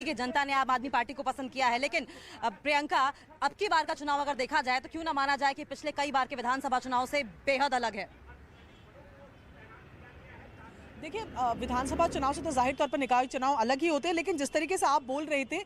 की जनता ने आम आदमी पार्टी को पसंद किया है। लेकिन प्रियंका, अब की बार का चुनाव अगर देखा जाए तो क्यों ना माना जाए कि पिछले कई बार के विधानसभा चुनाव से बेहद अलग है। देखिए, विधानसभा चुनाव से तो जाहिर तौर पर निकाय चुनाव अलग ही होते हैं, लेकिन जिस तरीके से आप बोल रहे थे,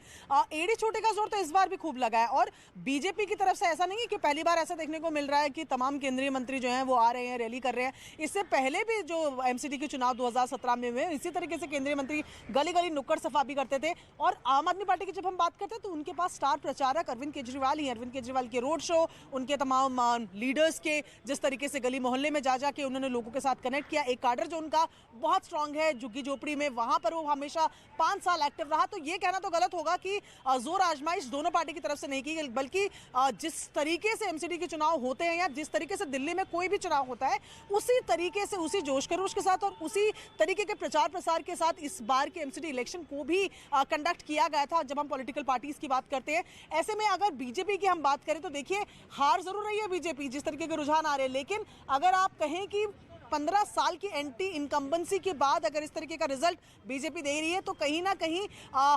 एड़ी छोटे का जोर तो इस बार भी खूब लगा है। और बीजेपी की तरफ से ऐसा नहीं है कि पहली बार ऐसा देखने को मिल रहा है कि तमाम केंद्रीय मंत्री जो हैं वो आ रहे हैं, रैली कर रहे हैं। इससे पहले भी जो एमसीडी के चुनाव 2017 में हुए, इसी तरीके से केंद्रीय मंत्री गली गली नुक्कड़ सफा भी करते थे। और आम आदमी पार्टी की जब हम बात करते हैं तो उनके पास स्टार प्रचारक अरविंद केजरीवाल ही हैं। अरविंद केजरीवाल के रोड शो, उनके तमाम लीडर्स के जिस तरीके से गली मोहल्ले में जा जाके उन्होंने लोगों के साथ कनेक्ट किया, एक काडर जो उनका बहुत स्ट्रांग है झुग्गी झोपड़ी में, वहां पर वो हमेशा 5 साल एक्टिव रहा। तो ये कहना तो गलत होगा कि जोर आजमाइश दोनों पार्टी की तरफ से नहीं की गई, बल्कि जिस तरीके से एमसीडी के चुनाव होते हैं या जिस तरीके से दिल्ली में कोई भी चुनाव होता है, उसी तरीके से, उसी जोश खरोश के साथ और उसी तरीके के प्रचार प्रसार के साथ इस बार के एमसीडी इलेक्शन को भी कंडक्ट किया गया था। जब हम पॉलिटिकल पार्टीज की बात करते हैं, ऐसे में अगर बीजेपी की हम बात करें तो देखिए, हार जरूर रही है बीजेपी, जिस तरीके के रुझान आ रहे हैं, लेकिन अगर आप कहें कि 15 साल की एंटी इनकम्बेंसी के बाद अगर इस तरीके का रिजल्ट बीजेपी दे रही है तो कहीं ना कहीं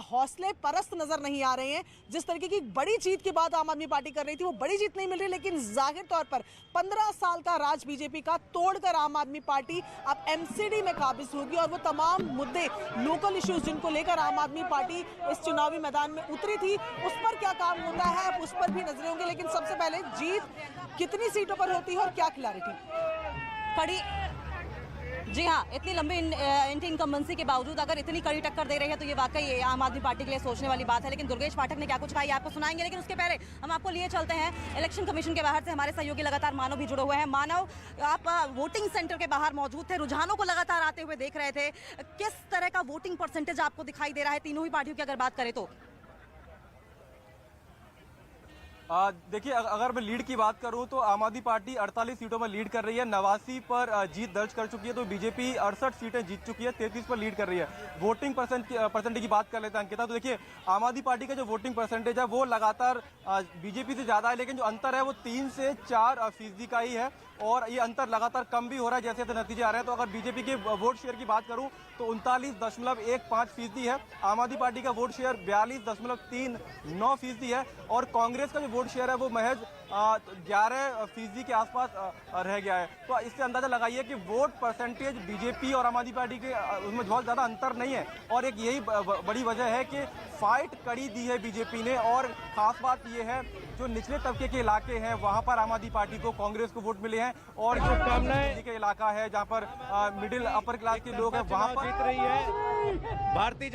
हौसले परस्त नजर नहीं आ रहे हैं। जिस तरीके की बड़ी जीत की बात आम आदमी पार्टी कर रही थी, वो बड़ी जीत नहीं मिल रही, लेकिन जाहिर तौर पर 15 साल का राज बीजेपी का तोड़कर आम आदमी पार्टी अब एमसीडी में काबिज होगी। और वो तमाम मुद्दे, लोकल इश्यूज जिनको लेकर आम आदमी पार्टी इस चुनावी मैदान में उतरी थी, उस पर क्या काम होता है उस पर भी नजरें होंगी। लेकिन सबसे पहले जीत कितनी सीटों पर होती है और क्या क्लैरिटी कड़ी, जी हाँ, इतनी लंबी एंटी इनकम्बेंसी के बावजूद अगर इतनी कड़ी टक्कर दे रही है तो ये वाकई आम आदमी पार्टी के लिए सोचने वाली बात है। लेकिन दुर्गेश पाठक ने क्या कुछ कहा ये आपको सुनाएंगे, लेकिन उसके पहले हम आपको लिए चलते हैं इलेक्शन कमीशन के बाहर से। हमारे सहयोगी लगातार मानव भी जुड़े हुए हैं। मानव, आप वोटिंग सेंटर के बाहर मौजूद थे, रुझानों को लगातार आते हुए देख रहे थे, किस तरह का वोटिंग परसेंटेज आपको दिखाई दे रहा है तीनों ही पार्टियों की अगर बात करें तो? देखिए, अगर मैं लीड की बात करूं तो आम आदमी पार्टी 48 सीटों में लीड कर रही है, 89 पर जीत दर्ज कर चुकी है। तो बीजेपी 68 सीटें जीत चुकी है, 33 पर लीड कर रही है। वोटिंग परसेंटेज की बात कर लेते हैं अंकिता, तो देखिए आम आदमी पार्टी का जो वोटिंग परसेंटेज है वो लगातार बीजेपी से ज्यादा है, लेकिन जो अंतर है वो 3 से 4% का ही है। और ये अंतर लगातार कम भी हो रहा है जैसे जैसे नतीजे आ रहे हैं। तो अगर बीजेपी के वोट शेयर की बात करूं तो 39.15% है, आम आदमी पार्टी का वोट शेयर 42.39% है, और कांग्रेस का जो वोट शेयर है वो महज 11% के आसपास रह गया है। तो इससे अंदाजा लगाइए कि वोट परसेंटेज बीजेपी और आम आदमी पार्टी के उसमें बहुत ज़्यादा अंतर नहीं है। और एक यही बड़ी वजह है कि फाइट कड़ी दी है बीजेपी ने। और खास बात यह है, जो निचले तबके के इलाके हैं वहां पर आम आदमी पार्टी को, कांग्रेस को वोट मिले हैं, और जो कम के इलाका है जहां पर मिडिल अपर क्लास के लोग हैं वहां पर जीत रही है भारतीय